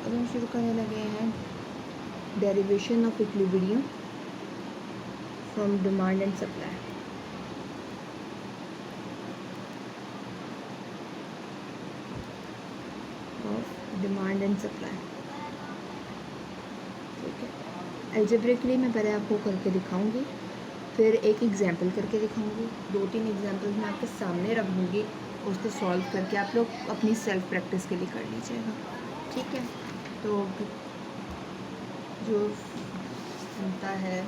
अब हम शुरू करने लगे हैं derivation of equilibrium from demand and supply. Of demand and supply, ठीक है। एल्जेब्रिकली मैं पहले आपको करके दिखाऊंगी, फिर एक एग्जाम्पल करके दिखाऊंगी, 2-3 एग्जाम्पल मैं आपके सामने रख दूँगी, उसको सॉल्व करके आप लोग अपनी सेल्फ प्रैक्टिस के लिए कर लीजिएगा, ठीक है। तो जो होता है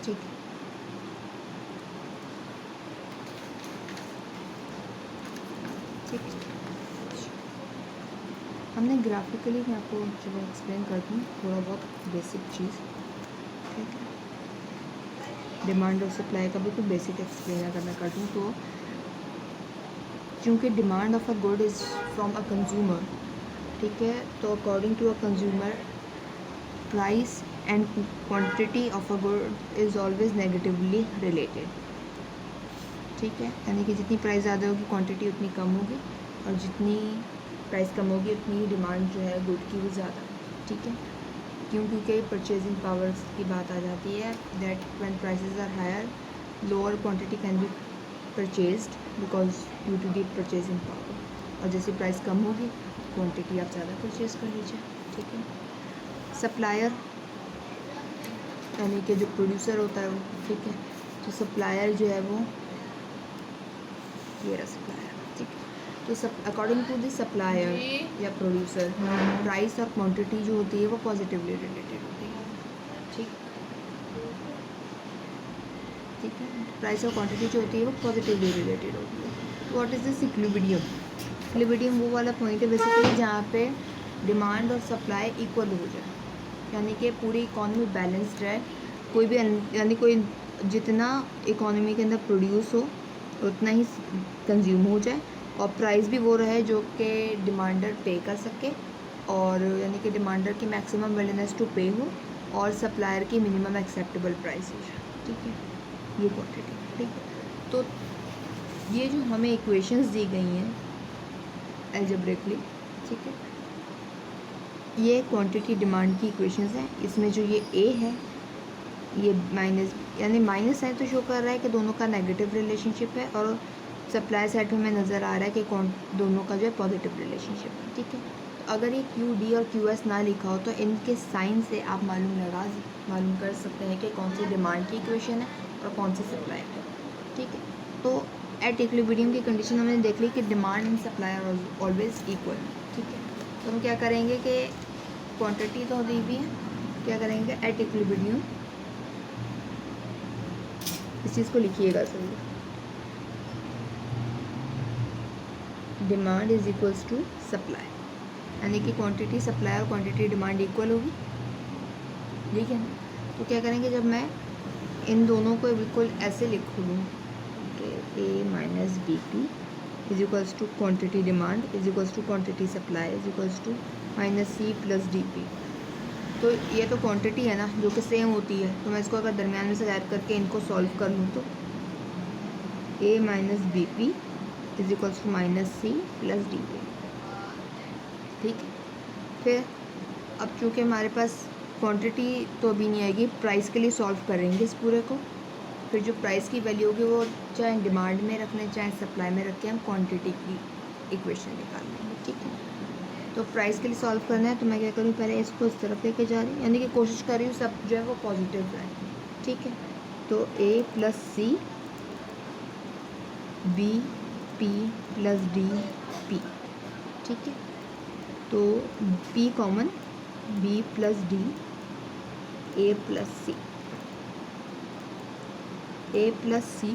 ठीक है, ठीक है। हमने ग्राफिकली मैं आपको चलो एक्सप्लेन कर दूँ थोड़ा बहुत बेसिक चीज़, ठीक है। डिमांड और सप्लाई का बिल्कुल बेसिक एक्सप्लेन अगर मैं कर दूँ तो क्योंकि demand of a good is from a consumer, ठीक है, तो according to a consumer price and quantity of a good is always negatively related, ठीक है। यानी कि जितनी प्राइस ज़्यादा होगी क्वांटिटी उतनी कम होगी, और जितनी प्राइस कम होगी उतनी डिमांड जो है गुड की वो ज़्यादा, ठीक है। क्योंकि परचेजिंग पावर्स की बात आ जाती है, that when prices are higher lower quantity can be purchased because due to the purchasing power, और जैसे प्राइस कम होगी क्वांटिटी आप ज़्यादा परचेज कर लीजिए, ठीक है। सप्लायर यानी कि जो प्रोड्यूसर होता है वो, ठीक है, तो सप्लायर जो है वो ये रहा सप्लायर, ठीक है। तो सब अकॉर्डिंग टू द सप्लायर या प्रोड्यूसर प्राइस और क्वांटिटी जो होती है वो पॉजिटिवली रिलेटेड होती है, ठीक, ठीक है। प्राइस और क्वांटिटी जो होती है वो पॉजिटिवली रिलेटेड होती है। What is this equilibrium? Equilibrium वो वाला पॉइंट है बेसिकली जहाँ पे डिमांड और सप्लाई इक्वल हो जाए, यानी कि पूरी इकॉनमी बैलेंस्ड है, कोई भी यानी कोई जितना इकॉनमी के अंदर प्रोड्यूस हो उतना ही कंज्यूम हो जाए, और प्राइस भी वो रहे जो कि डिमांडर पे कर सके, और यानी कि डिमांडर की मैक्सिमम विलिनेस टू पे हो और सप्लायर की मिनिमम एक्सेप्टेबल प्राइस हो जाए, ठीक है, ये क्वांटिटी, ठीक है। तो ये जो हमें इक्वेशंस दी गई हैं एल्जेब्रिकली, ठीक है, ये क्वांटिटी डिमांड की इक्वेशंस हैं। इसमें जो ये ए है ये माइनस, यानी माइनस है तो शो कर रहा है कि दोनों का नेगेटिव रिलेशनशिप है, और सप्लाई साइड में नज़र आ रहा है कि दोनों का जो है पॉजिटिव रिलेशनशिप है, ठीक है। तो अगर ये क्यू डी और क्यू एस ना लिखा हो तो इनके साइन से आप मालूम कर सकते हैं कि कौन सी डिमांड की इक्वेशन है और कौन सी सप्लाई है, ठीक है। तो एट इक्विलिब्रियम की कंडीशन हमने देख ली कि demand and supply are always equal, ठीक है। तो हम क्या करेंगे कि क्वांटिटी तो दी हुई है, क्या करेंगे एट इक्विलिब्रियम, इस चीज़ को लिखिएगा sir, demand is equals to supply, यानी कि क्वांटिटी सप्लाई और क्वांटिटी डिमांड इक्वल होगी, ठीक है ना। तो क्या करेंगे जब मैं इन दोनों को बिल्कुल ऐसे लिख दूँ कि A minus B P is equals to quantity demand is equals to quantity supply is equals to minus C plus D P, तो ये तो क्वांटिटी है ना जो कि सेम होती है, तो मैं इसको अगर दरमियान में से ऐड करके इनको सॉल्व कर लूँ तो A minus B P is equals to minus C plus D P, ठीक है। फिर अब चूँकि हमारे पास क्वांटिटी तो अभी नहीं आएगी, प्राइस के लिए सॉल्व करेंगे इस पूरे को, फिर जो प्राइस की वैल्यू होगी वो चाहे डिमांड में रख लें चाहे सप्लाई में रख के हम क्वांटिटी की इक्वेशन निकाल लेंगे, ठीक है। तो प्राइस के लिए सॉल्व करना है तो मैं क्या करूँ, पहले इसको इस तरफ लेके जा रही हूँ, यानी कि कोशिश कर रही हूँ सब जो है वो पॉजिटिव रहे, ठीक है। तो A plus C B P plus D P, ठीक है। तो P common, B plus D, A plus C, A plus C,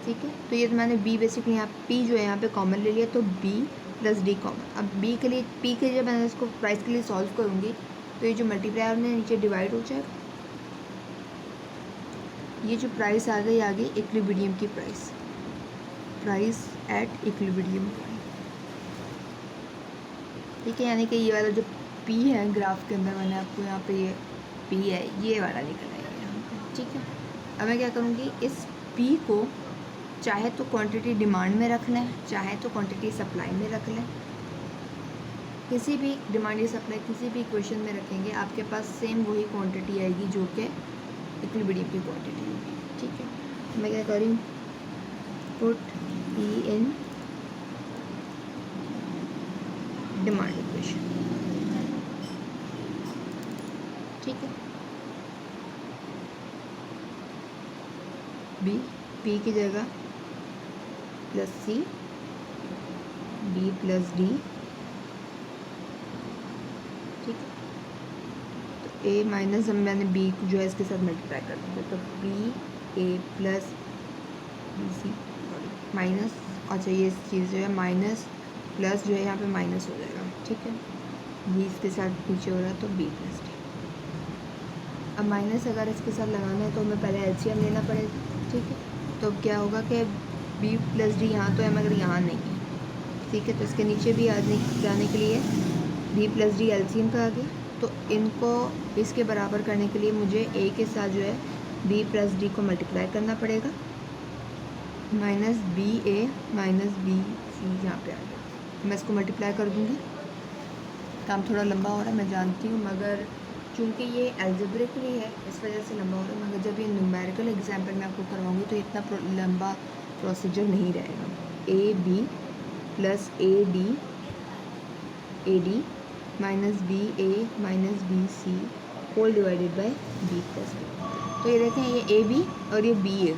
ठीक है। तो ये तो मैंने बी बेसिकली यहाँ पी जो है यहाँ पे कॉमन ले लिया, तो बी प्लस डी कॉमन। अब बी के लिए पी के जब मैंने इसको प्राइस के लिए सॉल्व करूँगी तो ये जो मल्टीप्लायर ने नीचे डिवाइड हो जाएगा, ये जो प्राइस आ गई इक्विलिब्रियम की प्राइस, प्राइस एट इक्विलिब्रियम, ठीक है। यानी कि ये वाला जो पी है ग्राफ के अंदर, मैंने आपको यहाँ पे ये पी है, ये वाला निकल आएगा यहाँ पे, ठीक है। अब मैं क्या करूँगी, इस पी को चाहे तो क्वांटिटी डिमांड में रख लें, चाहे तो क्वांटिटी सप्लाई में रख लें। किसी भी डिमांड या सप्लाई किसी भी इक्वेशन में रखेंगे आपके पास सेम वही क्वांटिटी आएगी जो कि इक्विलिब्रियम की क्वांटिटी होगी, ठीक है। मैं क्या कर रही हूँ, put P in demand equation, ठीक है। बी, पी की जगह प्लस सी, डी प्लस डी, ठीक है। तो ए माइनस, अब मैंने बी जो है इसके साथ मल्टीप्लाई कर दिया, तो बी ए प्लस बी सी माइनस, अच्छा ये चीज़ जो है माइनस प्लस जो है यहाँ पे माइनस हो जाएगा, ठीक है। बी इसके साथ नीचे हो रहा है तो बी प्लस डी। अब माइनस अगर इसके साथ लगाना है तो हमें पहले एलसीएम लेना पड़ेगा, ठीक है। तो अब क्या होगा कि बी प्लस डी यहाँ तो है मगर यहाँ नहीं है, ठीक है। तो इसके नीचे भी जाने के लिए बी प्लस डी एलसीएम का आ गया, तो इनको इसके बराबर करने के लिए मुझे ए के साथ जो है बी प्लस डी को मल्टीप्लाई करना पड़ेगा, minus B A minus B सी यहाँ पे आ गया। मैं इसको मल्टीप्लाई कर दूँगी, काम थोड़ा लंबा हो रहा है मैं जानती हूँ, मगर चूँकि ये एल्जेब्रिकली है इस वजह से लंबा हो रहा है, मगर जब ये न्यूमेरिकल एग्जाम्पल मैं आपको करवाऊँगी तो इतना लंबा प्रोसीजर नहीं रहेगा। A B plus A D minus B A minus B C whole divided by B plus D. तो ये देखें, ये ए बी और ये बी है,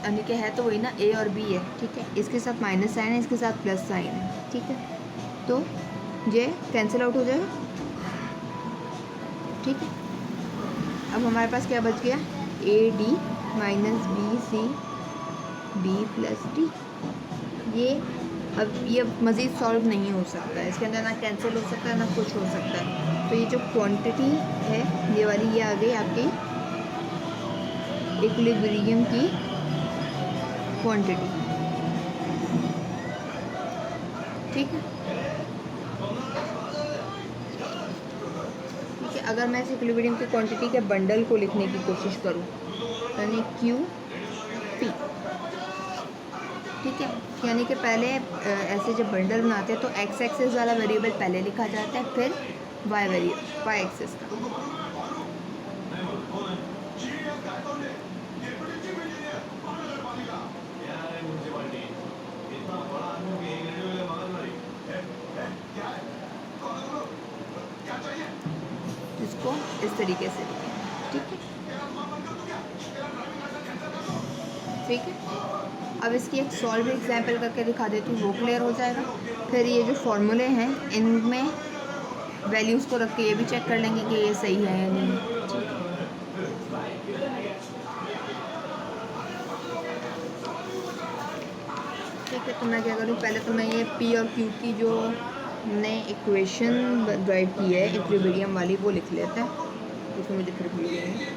यानी कि है तो वही ना, ए और बी है, ठीक है। इसके साथ माइनस साइन है, इसके साथ प्लस साइन है, ठीक है। तो ये कैंसिल आउट हो जाएगा, ठीक है। अब हमारे पास क्या बच गया, A D minus B C B plus D. ये मज़ीद सॉल्व नहीं हो सकता है, इसके अंदर ना कैंसिल हो सकता है ना कुछ हो सकता है। तो ये जो क्वांटिटी है ये वाली, ये आ गई आपकी इक्विलिब्रियम की क्वांटिटी, ठीक है। ठीक है, अगर मैं इस इक्विलिब्रियम की क्वांटिटी के बंडल को लिखने की कोशिश करूँ, यानी क्यू पी, ठीक है। यानी कि पहले ऐसे जब बंडल बनाते हैं तो एक्स एक्सिस वाला वेरिएबल पहले लिखा जाता है, फिर वाई एक्सिस का। इसको इस तरीके से लिखें, ठीक है, ठीक है। अब इसकी एक सॉल्व एग्जाम्पल करके दिखा देती हूँ, वो क्लियर हो जाएगा। फिर ये जो फॉर्मूले हैं इनमें वैल्यूज़ को रख के ये भी चेक कर लेंगे कि ये सही है या नहीं, ठीक है। तो मैं क्या करूँ, पहले तो मैं ये पी और क्यू की जो हमने इक्वेशन ड्राइव की है इक्विलिब्रियम वाली वो लिख लेते हैं, इसमें मुझे फिर भूल गए।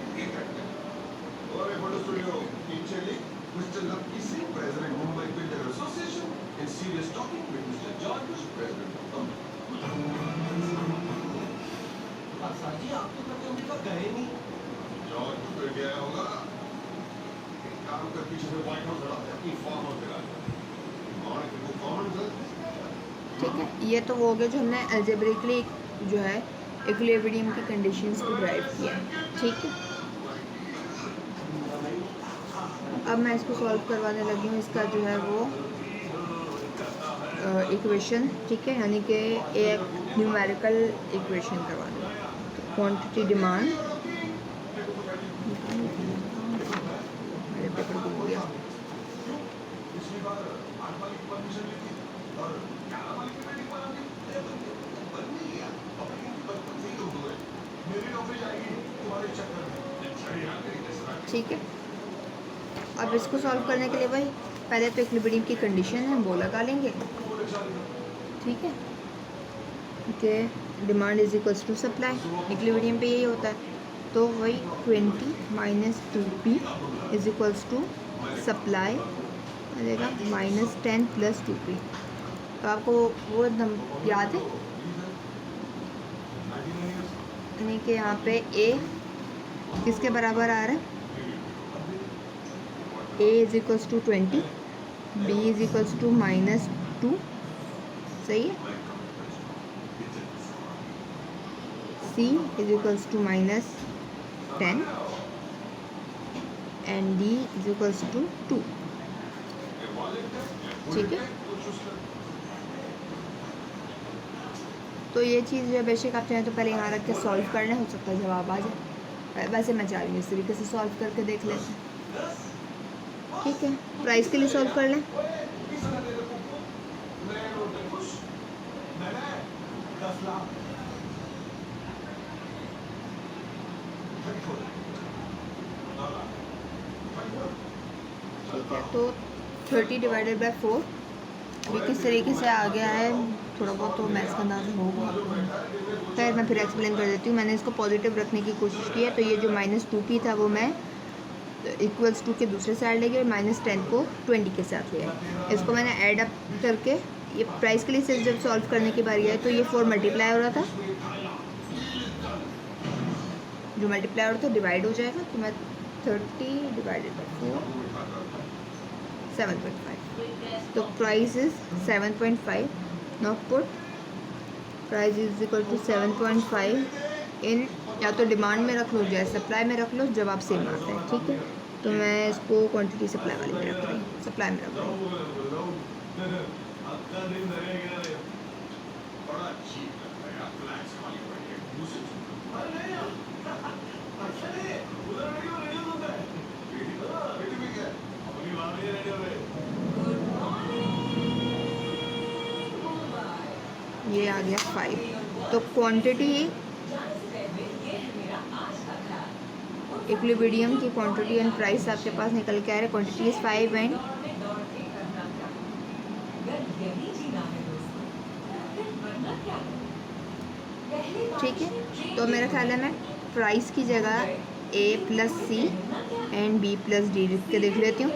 Mr. Lucky Singh, President Mumbai Builder Association, in serious talking with Mr. George Bush, President of जी आप तो कभी उनका गए नहीं। जॉर्ज बुश फिर गया होगा, एक काम कर पीछे से व्हाइट हाउस लड़ा अपनी फार्म हाउस लगा और वो कॉमन, ठीक है। ये तो वो हो गया जो हमने अलजेब्रिकली जो है इक्विलिब्रियम की कंडीशंस को ड्राइव किया, ठीक है। अब मैं इसको सॉल्व करवाने लगी हूँ, इसका जो है वो इक्वेशन, ठीक है, यानी कि एक न्यूमेरिकल इक्वेशन करवाना। क्वांटिटी डिमांड, मेरे पेपर को हो गया, ठीक है। अब इसको सॉल्व करने के लिए भाई पहले तो इक्विलिब्रियम की कंडीशन है वो लगा लेंगे, ठीक है, कि demand is equals to supply, equilibrium पे यही होता है। तो वही 20 minus 2p is equals to supply आ जाएगा माइनस 10 प्लस 2p। तो आपको वो एकदम याद है, यानी कि यहाँ पे ए किसके बराबर आ रहा है, A is equals to 20, B is equals to -2, सही है, C is equals to -10 and D is equals to 2, ठीक है। तो ये चीज़ जो है बेशक आप चाहें तो पहले यहाँ रख के सॉल्व करना, हो सकता है जवाब आ जाए, वैसे मैं चाह रही हूँ इस तरीके से सॉल्व करके देख लेते हैं, ठीक है। प्राइस के लिए सॉल्व कर लें। ठीक है, तो 30 डिवाइडेड बाय 4 अभी किस तरीके से आ गया है, थोड़ा बहुत तो मैथ्स का अंदाज़ा होगा। खैर मैं फिर एक्सप्लेन कर देती हूँ। मैंने इसको पॉजिटिव रखने की कोशिश की है, तो ये जो -2p था वो मैं इक्वल्स टू के दूसरे साइड ले गए, -10 को 20 के साथ ले आए। इसको मैंने ऐड अप करके, ये प्राइस के लिए सिर्फ जब सॉल्व करने की बारी आई तो ये 4 मल्टीप्लाई हो रहा था, जो मल्टीप्लाई हो रहा था डिवाइड हो जाएगा, तो मैं 30 डिवाइडेड बाई 4 7.5, तो price is 7.5। Now put price is equal to 7.5 in, या तो डिमांड में रख लो या सप्लाई में रख लो, जब आप सेम आता है, ठीक है। तो मैं इसको क्वांटिटी सप्लाई वाली में रख रही हूँ, सप्लाई में रख रही हूँ। ये आ गया 5, तो क्वांटिटी इक्विलिब्रियम की क्वांटिटी एंड प्राइस आपके पास निकल के आ रहा है। क्वांटिटी इज 5 एंड ठीक है। तो मेरा ख्याल है मैं प्राइस की जगह A + C and B + D लिख के देख लेती हूँ।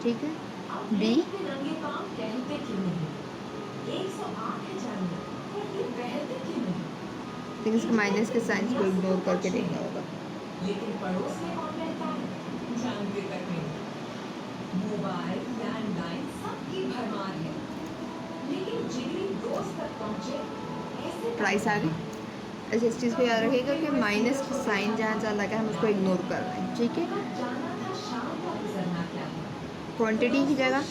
ठीक है, B लेकिन इसके माइनस के साइंस को इग्नोर करके देखना होगा। लेकिन पड़ोस में कौन रहता है, जानते तक नहीं। मोबाइल लैंडलाइन सबकी भरमार है, लेकिन जिगरी दोस्त तक पहुंचे। प्राइस आ गई। अच्छा, इस चीज़ को याद रखिएगा कि माइनस का साइन जहाँ जहाँ लगा है हम उसको इग्नोर कर रहे हैं, ठीक है। क्वांटिटी की जगह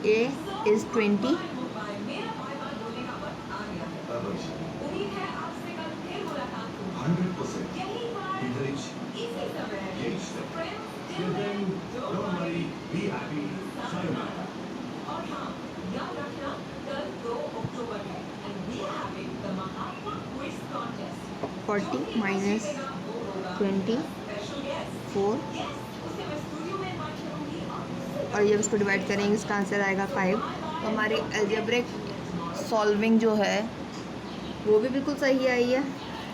A is 20, $40 - 24, और जब इसको डिवाइड करेंगे इसका आंसर आएगा 5। तो हमारी अलजेब्रिक सॉल्विंग जो है वो भी बिल्कुल सही आई है,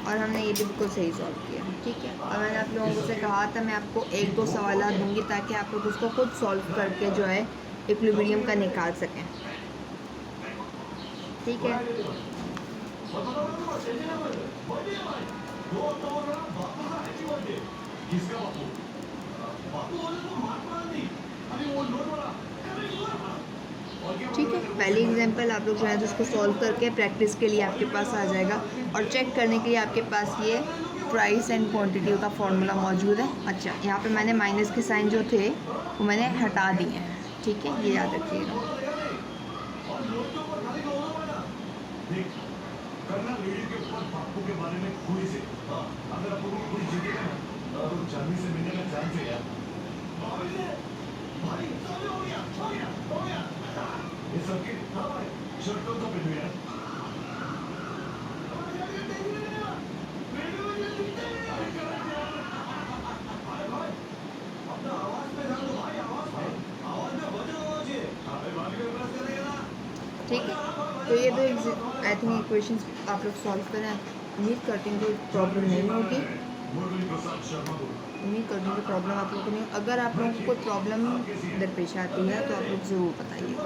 और हमने ये भी बिल्कुल सही सॉल्व किया, ठीक है। और मैंने आप लोगों से कहा था मैं आपको 1-2 सवाल दूंगी ताकि आप लोग उसको खुद सॉल्व करके जो है इक्विलिब्रियम का निकाल सकें, ठीक है। ठीक है, पहली एग्जांपल आप लोग जो है तो उसको सॉल्व करके प्रैक्टिस के लिए आपके पास आ जाएगा, और चेक करने के लिए आपके पास ये प्राइस एंड क्वांटिटी का फॉर्मूला मौजूद है। अच्छा, यहाँ पे मैंने माइनस के साइन जो थे वो मैंने हटा दिए हैं, ठीक है, ये याद रखिएगा। ठीक है, तो ये दो आई थिंक इक्वेशंस आप लोग सॉल्व करें, उम्मीद करती हूँ कोई प्रॉब्लम नहीं होगी। उम्मीद करती हूँ कि प्रॉब्लम आप लोगों को नहीं, अगर आप लोगों को कोई प्रॉब्लम दरपेश आती है तो आप लोग ज़रूर बताइए।